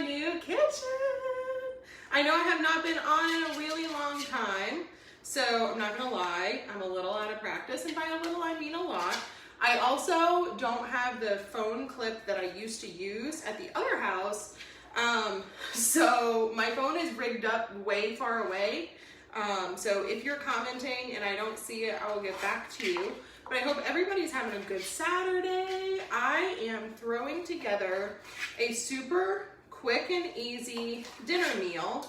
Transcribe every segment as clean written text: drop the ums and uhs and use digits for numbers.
new kitchen. I know I have not been on in a really long time, so I'm not gonna lie, I'm a little out of practice, and by a little I mean a lot. I also don't have the phone clip that I used to use at the other house, so my phone is rigged up way far away. So if you're commenting and I don't see it, I will get back to you. But I hope everybody's having a good Saturday. I am throwing together a super quick and easy dinner meal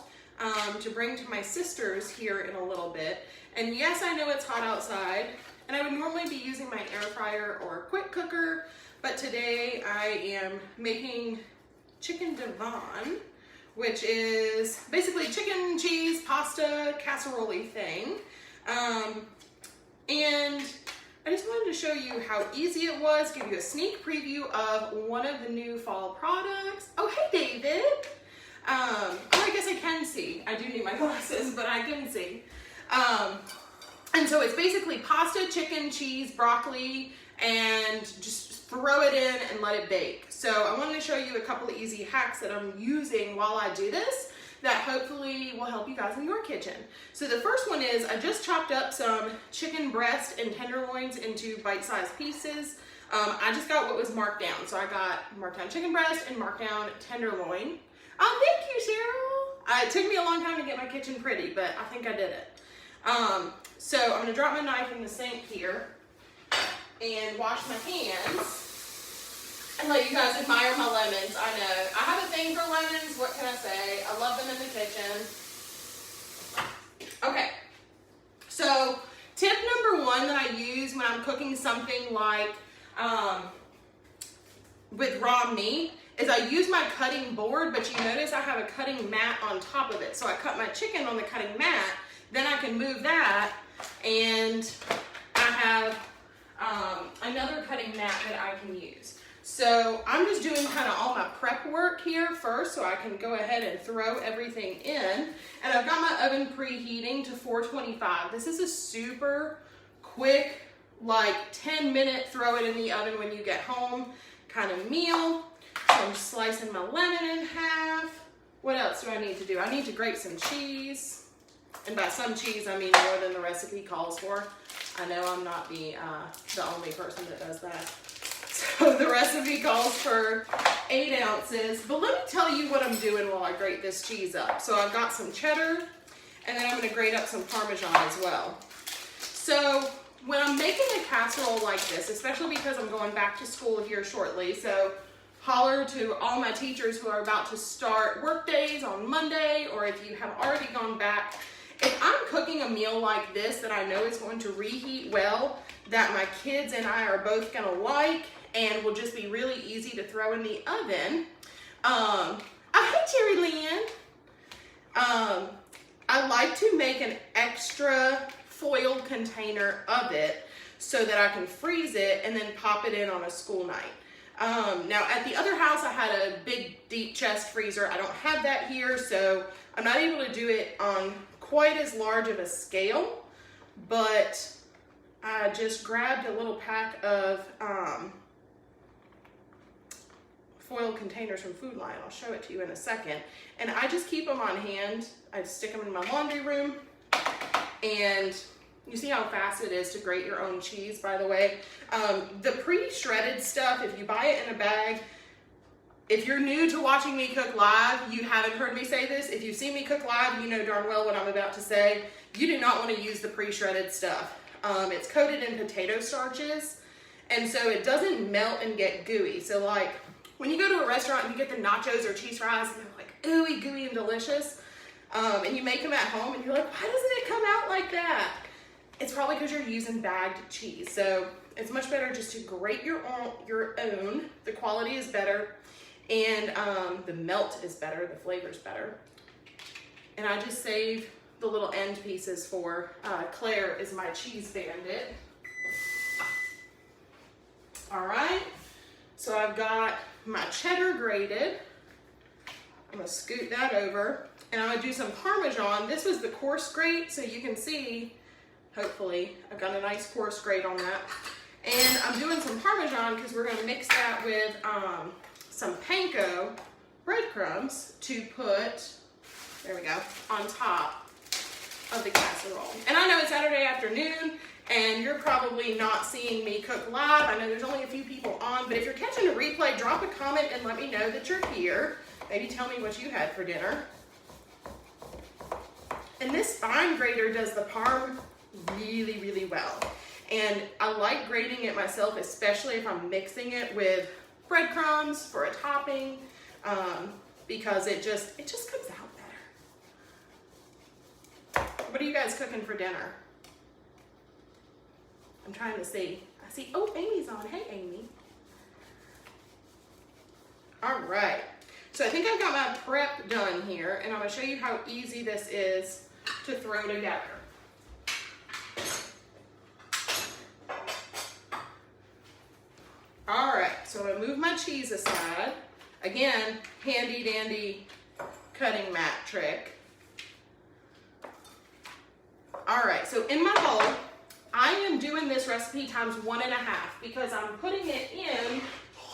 to bring to my sisters here in a little bit. And yes, I know it's hot outside, and I would normally be using my air fryer or a quick cooker, but today I am making Chicken Divan, which is basically chicken, cheese, pasta, casserole thing. And I just wanted to show you how easy it was, give you a sneak preview of one of the new fall products. Oh, hey, David. Oh, I guess I can see. I do need my glasses, but I can see. And so it's basically pasta, chicken, cheese, broccoli, and just throw it in and let it bake. So I wanted to show you a couple of easy hacks that I'm using while I do this that hopefully will help you guys in your kitchen. So the first one is I just chopped up some chicken breast and tenderloins into bite-sized pieces. I just got what was marked down. So I got marked down chicken breast and marked down tenderloin. Oh, thank you, Cheryl. It took me a long time to get my kitchen pretty, but I think I did it. So I'm gonna drop my knife in the sink here and wash my hands and let you guys admire my lemons. I know, I have a thing for lemons, what can I say? I love them in the kitchen. Okay, so tip number one that I use when I'm cooking something like with raw meat is I use my cutting board, but you notice I have a cutting mat on top of it. So I cut my chicken on the cutting mat, then I can move that, and I have another cutting mat that I can use. So I'm just doing kind of all my prep work here first so I can go ahead and throw everything in. And I've got my oven preheating to 425. This is a super quick, like 10-minute throw it in the oven when you get home kind of meal. So I'm slicing my lemon in half. What else do I need to do? I need to grate some cheese. And by some cheese, I mean more than the recipe calls for. I know I'm not the only person that does that. So the recipe calls for 8 ounces. But let me tell you what I'm doing while I grate this cheese up. So I've got some cheddar, and then I'm going to grate up some Parmesan as well. So when I'm making a casserole like this, especially because I'm going back to school here shortly, so holler to all my teachers who are about to start work days on Monday, or if you have already gone back, if I'm cooking a meal like this that I know is going to reheat well, that my kids and I are both gonna like, and will just be really easy to throw in the oven. Oh, hey, Terry Lynn. I like to make an extra foiled container of it so that I can freeze it and then pop it in on a school night. Now at the other house, I had a big deep chest freezer. I don't have that here, so I'm not able to do it on quite as large of a scale, but I just grabbed a little pack of foil containers from Food Lion. I'll show it to you in a second. And I just keep them on hand. I stick them in my laundry room. And you see how fast it is to grate your own cheese, by the way. The pre-shredded stuff, if you buy it in a bag, if you're new to watching me cook live, you haven't heard me say this. If you've seen me cook live, you know darn well what I'm about to say. You do not want to use the pre-shredded stuff. It's coated in potato starches, and so it doesn't melt and get gooey. So like when you go to a restaurant and you get the nachos or cheese fries, and they're like ooey gooey and delicious, and you make them at home and you're like, why doesn't it come out like that? It's probably because you're using bagged cheese. So it's much better just to grate your own. The quality is better, and the melt is better, the flavor's better. And I just save the little end pieces for Claire is my cheese bandit. All right, so I've got my cheddar grated. I'm gonna scoot that over, and I'm gonna do some Parmesan. This was the coarse grate, so you can see, hopefully, I've got a nice coarse grate on that. And I'm doing some Parmesan because we're gonna mix that with some panko breadcrumbs to put, there we go, on top of the casserole. And I know it's Saturday afternoon and you're probably not seeing me cook live. I know there's only a few people on, but if you're catching a replay, drop a comment and let me know that you're here. Maybe tell me what you had for dinner. And this fine grater does the parm really, really well. And I like grating it myself, especially if I'm mixing it with breadcrumbs for a topping, because it just comes out better. What are you guys cooking for dinner? I'm trying to see. I see, oh, Amy's on. Hey, Amy. All right. So I think I've got my prep done here, and I'm gonna show you how easy this is to throw together. All right, so I'm gonna move my cheese aside. Again, handy dandy cutting mat trick. All right, so in my bowl, I am doing this recipe times 1.5 because I'm putting it in,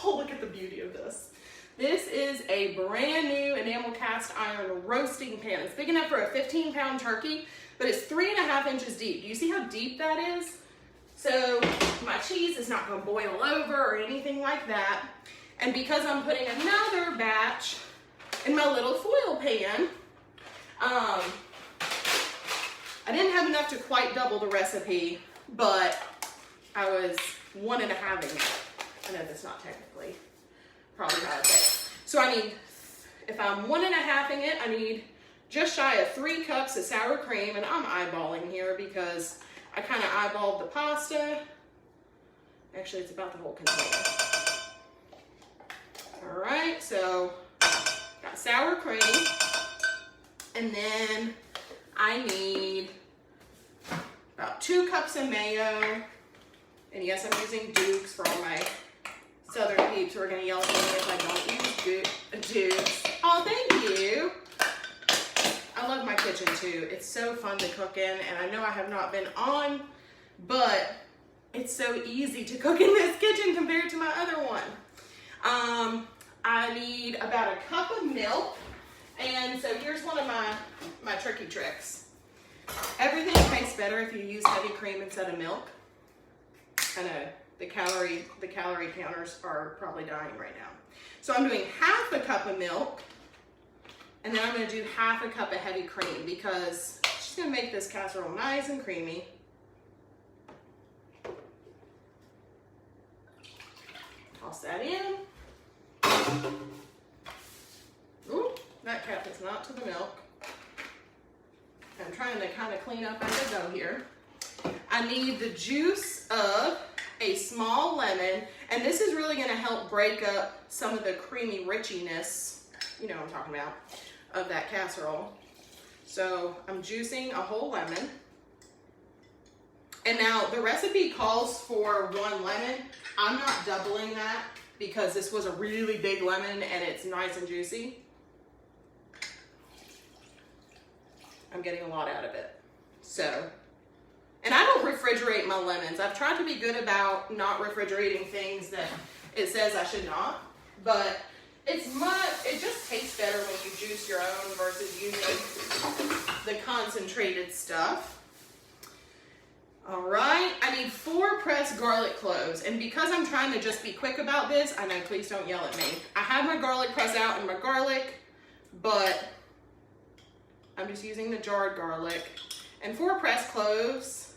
oh, look at the beauty of this. This is a brand new enamel cast iron roasting pan. It's big enough for a 15-pound turkey, but it's 3.5 inches deep. Do you see how deep that is? So my cheese is not gonna boil over or anything like that. And because I'm putting another batch in my little foil pan, I didn't have enough to quite double the recipe, but I was 1.5ing it. I know that's not technically probably how I say it. So I need, if I'm 1.5ing it, I need just shy of 3 cups of sour cream, and I'm eyeballing here because I kind of eyeballed the pasta. Actually, it's about the whole container. All right, so got sour cream, and then I need about 2 cups of mayo. And yes, I'm using Duke's for all my Southern peeps who are gonna yell at me if I don't use Duke's. Oh, thank you. I love my kitchen too. It's so fun to cook in, and I know I have not been on, but it's so easy to cook in this kitchen compared to my other one. I need about 1 cup of milk, and so here's one of my tricky tricks. Everything tastes better if you use heavy cream instead of milk. I know the calorie counters are probably dying right now. So I'm doing 1/2 cup of milk, and then I'm gonna do 1/2 cup of heavy cream because it's just gonna make this casserole nice and creamy. Toss that in. Ooh, that cap is not to the milk. I'm trying to kind of clean up as I go here. I need the juice of a small lemon, and this is really going to help break up some of the creamy richiness, you know what I'm talking about, of that casserole. So I'm juicing a whole lemon. And now the recipe calls for 1 lemon. I'm not doubling that because this was a really big lemon and it's nice and juicy. I'm getting a lot out of it. So, and I don't refrigerate my lemons. I've tried to be good about not refrigerating things that it says I should not, but it just tastes better when you juice your own versus using the concentrated stuff. All right, I need 4 pressed garlic cloves, and because I'm trying to just be quick about this, I know, please don't yell at me. I have my garlic press out and my garlic, but I'm just using the jarred garlic. And 4 pressed cloves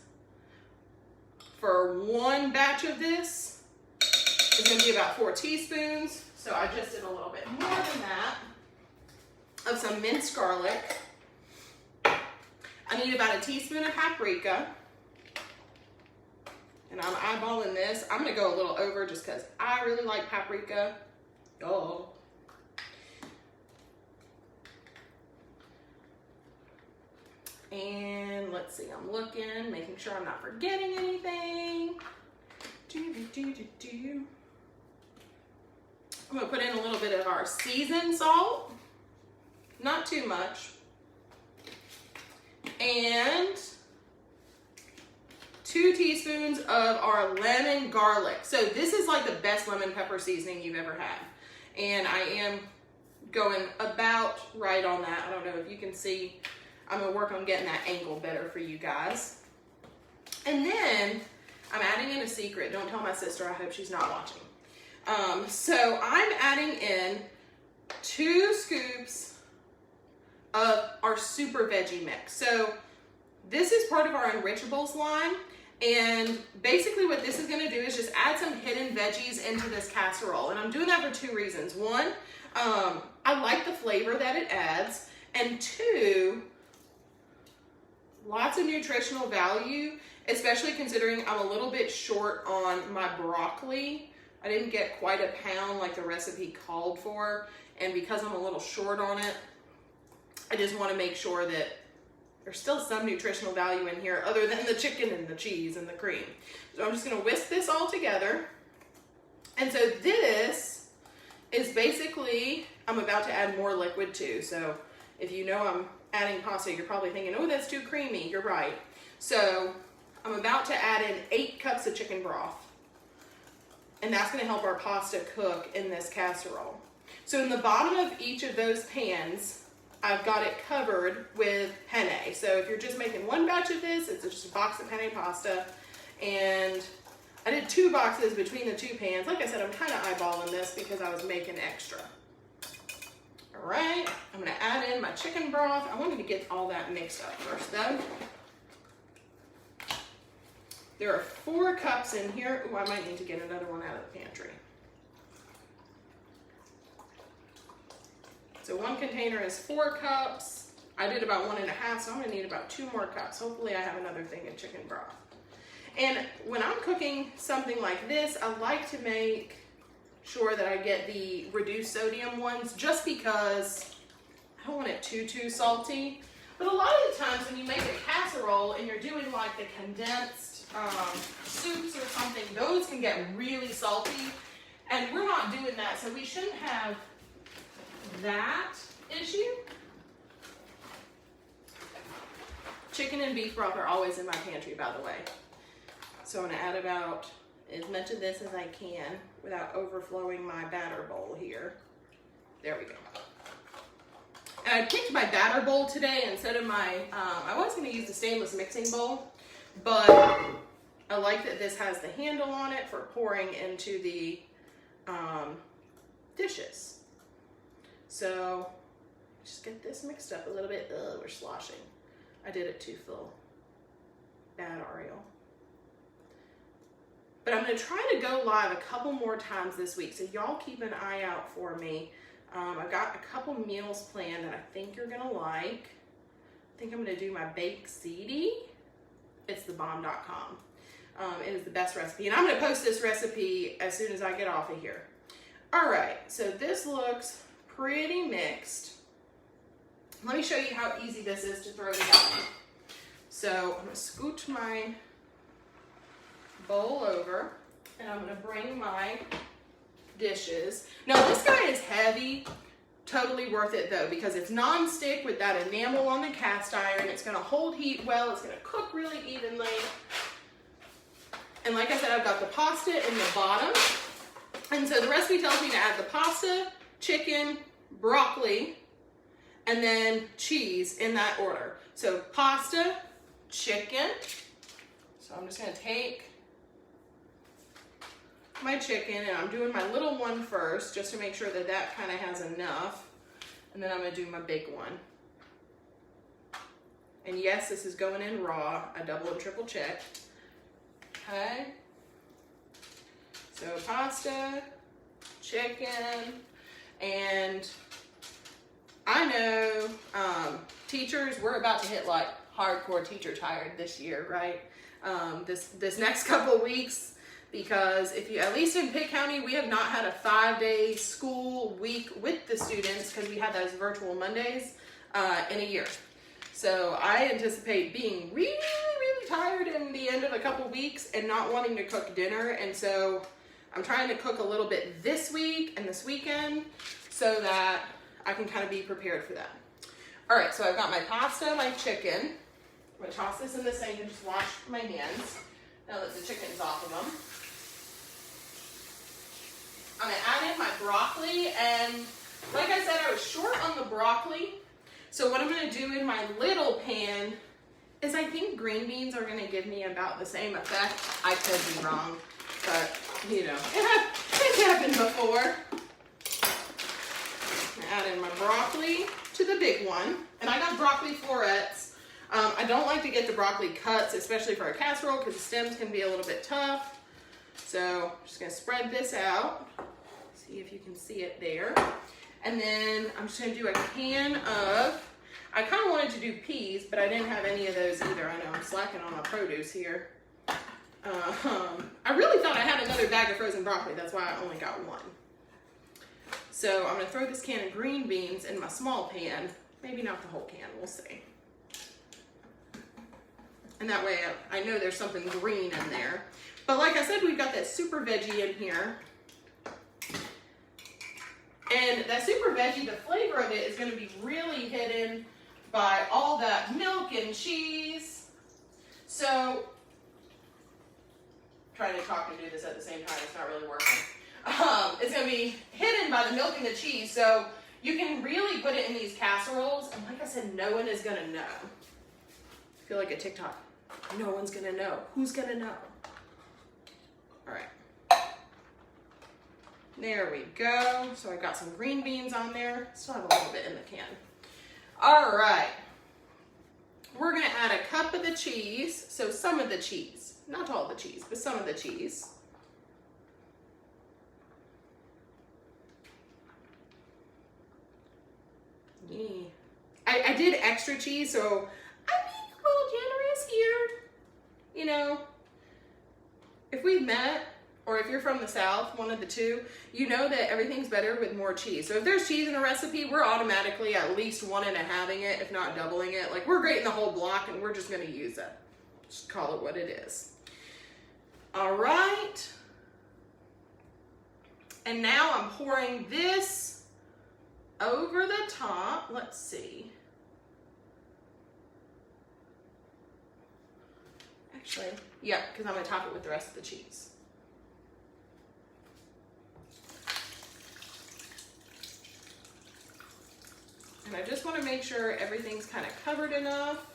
for 1 batch of this is gonna be about 4 teaspoons. So I just did a little bit more than that of some minced garlic. I need about a teaspoon of paprika. And I'm eyeballing this. I'm gonna go a little over just because I really like paprika. Oh. And let's see, I'm looking, making sure I'm not forgetting anything. I'm gonna put in a little bit of our seasoned salt, not too much. And 2 teaspoons of our lemon garlic. So this is like the best lemon pepper seasoning you've ever had. And I am going about right on that. I don't know if you can see. I'm gonna work on getting that angle better for you guys. And then I'm adding in a secret. Don't tell my sister, I hope she's not watching. So I'm adding in 2 scoops of our super veggie mix. So this is part of our Enrichables line. And basically what this is gonna do is just add some hidden veggies into this casserole. And I'm doing that for 2 reasons. 1, I like the flavor that it adds. And 2, lots of nutritional value, especially considering I'm a little bit short on my broccoli. I didn't get quite a pound like the recipe called for. And because I'm a little short on it, I just want to make sure that there's still some nutritional value in here other than the chicken and the cheese and the cream. So I'm just going to whisk this all together. And so this is basically, I'm about to add more liquid too. So if you know I'm adding pasta, you're probably thinking, oh, that's too creamy. You're right. So I'm about to add in 8 cups of chicken broth. And that's going to help our pasta cook in this casserole. So in the bottom of each of those pans, I've got it covered with penne. So if you're just making 1 batch of this, it's just a box of penne pasta. And I did 2 boxes between the 2 pans. Like I said, I'm kind of eyeballing this because I was making extra. All right, I'm gonna add in my chicken broth. I wanted to get all that mixed up first though. There are 4 cups in here. Ooh, I might need to get another one out of the pantry. So 1 container is 4 cups. I did about 1.5, so I'm gonna need about 2 more cups. Hopefully I have another thing of chicken broth. And when I'm cooking something like this, I like to make sure that I get the reduced sodium ones just because I don't want it too salty. But a lot of the times when you make a casserole and you're doing like the condensed soups or something, those can get really salty. And we're not doing that, so we shouldn't have that issue. Chicken and beef broth are always in my pantry, by the way. So I'm gonna add about as much of this as I can without overflowing my batter bowl here. There we go. And I picked my batter bowl today instead of my, I was gonna use the stainless mixing bowl, but I like that this has the handle on it for pouring into the dishes. So just get this mixed up a little bit. Ugh, we're sloshing. I did it too full. Bad Ariel. But I'm gonna try to go live a couple more times this week, so y'all keep an eye out for me. I've got a couple meals planned that I think you're gonna like. I think I'm gonna do my baked ziti. It's thebomb.com. It is the best recipe, and I'm gonna post this recipe as soon as I get off of here. All right, so this looks pretty mixed. Let me show you how easy this is to throw together. So I'm gonna scoot my bowl over, and I'm gonna bring my dishes. Now this guy is heavy, totally worth it though, because it's non-stick with that enamel on the cast iron. It's gonna hold heat well, it's gonna cook really evenly. And like I said, I've got the pasta in the bottom. And so the recipe tells me to add the pasta, chicken, broccoli, and then cheese in that order. So pasta, chicken. So I'm just gonna take my chicken, and I'm doing my little one first just to make sure that that kind of has enough. And then I'm gonna do my big one. And yes, this is going in raw. I double and triple check. Okay. So pasta, chicken, and I know teachers, we're about to hit like hardcore teacher tired this year, right? This next couple of weeks, because if you, at least in Pitt County, we have not had a 5-day school week with the students because we had those virtual Mondays in a year. So I anticipate being really tired in the end of a couple weeks and not wanting to cook dinner. And so I'm trying to cook a little bit this week and this weekend so that I can kind of be prepared for that. All right, so I've got my pasta, my chicken. I'm gonna toss this in the sink and just wash my hands now that the chicken's off of them. I'm gonna add in my broccoli, and Like I said, I was short on the broccoli. So what I'm gonna do in my little pan is I think green beans are gonna give me about the same effect. I could be wrong, but you know, it's happened before. Add in my broccoli to the big one. And I got broccoli florets. I don't like to get the broccoli cuts, especially for a casserole, because the stems can be a little bit tough. So I'm just gonna spread this out. See if you can see it there. And then I'm just gonna do a can of, I kind of wanted to do peas, but I didn't have any of those either. I know I'm slacking on my produce here. I really thought I had another bag of frozen broccoli. That's why I only got one. So I'm gonna throw this can of green beans in my small pan. Maybe not the whole can, we'll see. And that way I know there's something green in there. But like I said, we've got that super veggie in here. And that super veggie, the flavor of it is gonna be really hidden by all that milk and cheese. So, trying to talk and do this at the same time, it's not really working. It's gonna be hidden by the milk and the cheese, so you can really put it in these casseroles, and like I said, no one is gonna know. I feel like a TikTok. No one's gonna know. Who's gonna know? All right. There we go. So I got some green beans on there. Still have a little bit in the can. All right. We're gonna add a cup of the cheese. So some of the cheese, not all the cheese, but some of the cheese. I did extra cheese, so I'm being a little generous here. You know, if we've met, or if you're from the South, one of the two, you know that everything's better with more cheese. So if there's cheese in a recipe, we're automatically at least 1.5ing it, if not doubling it. Like, we're grating the whole block and we're just gonna use it. Just call it what it is. All right. And now I'm pouring this over the top. Let's see. Actually, yeah, because I'm gonna top it with the rest of the cheese. And I just want to make sure everything's kind of covered enough.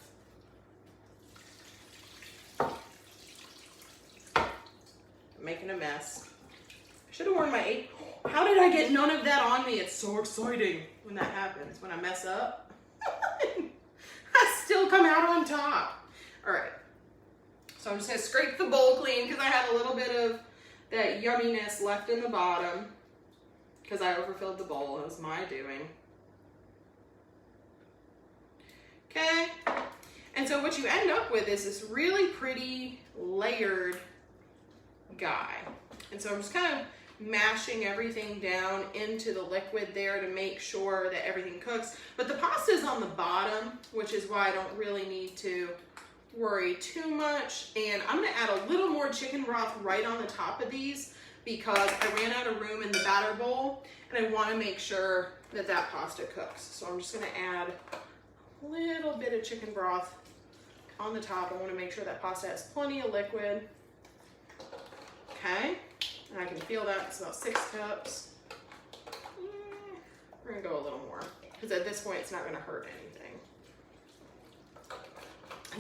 I'm making a mess. I should have worn my apron. How did I get none of that on me? It's so exciting when that happens, when I mess up. I still come out on top. All right. So I'm just gonna scrape the bowl clean because I had a little bit of that yumminess left in the bottom because I overfilled the bowl. It was my doing. Okay. And so what you end up with is this really pretty layered guy. And so I'm just kind of mashing everything down into the liquid there to make sure that everything cooks. But the pasta is on the bottom, which is why I don't really need to worry too much. And I'm gonna add a little more chicken broth right on the top of these because I ran out of room in the batter bowl and I wanna make sure that that pasta cooks. So I'm just gonna add a little bit of chicken broth on the top. I wanna make sure that pasta has plenty of liquid. Okay, and I can feel that, it's about 6 cups. We're gonna go a little more because at this point it's not gonna hurt anything.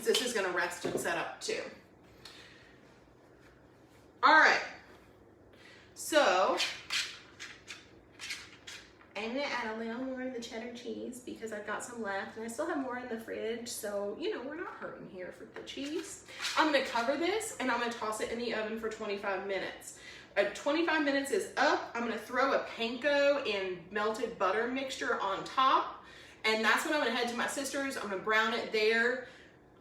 This is gonna rest and set up too. All right, so I'm gonna add a little more of the cheddar cheese because I've got some left and I still have more in the fridge, so you know, we're not hurting here for the cheese. I'm gonna cover this and I'm gonna toss it in the oven for 25 minutes. 25 minutes is up. I'm gonna throw a panko and melted butter mixture on top, and that's when I'm gonna head to my sister's. I'm gonna brown it there.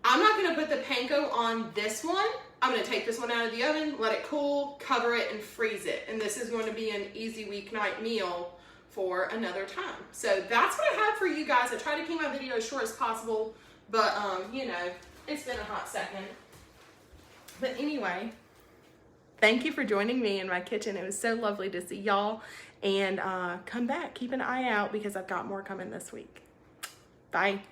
I'm not gonna put the panko on this one. I'm gonna take this one out of the oven, let it cool, cover it, and freeze it. And this is going to be an easy weeknight meal for another time. So that's what I have for you guys. I try to keep my video as short as possible, but you know, it's been a hot second. But anyway, thank you for joining me in my kitchen. It was so lovely to see y'all. And come back, keep an eye out because I've got more coming this week. Bye.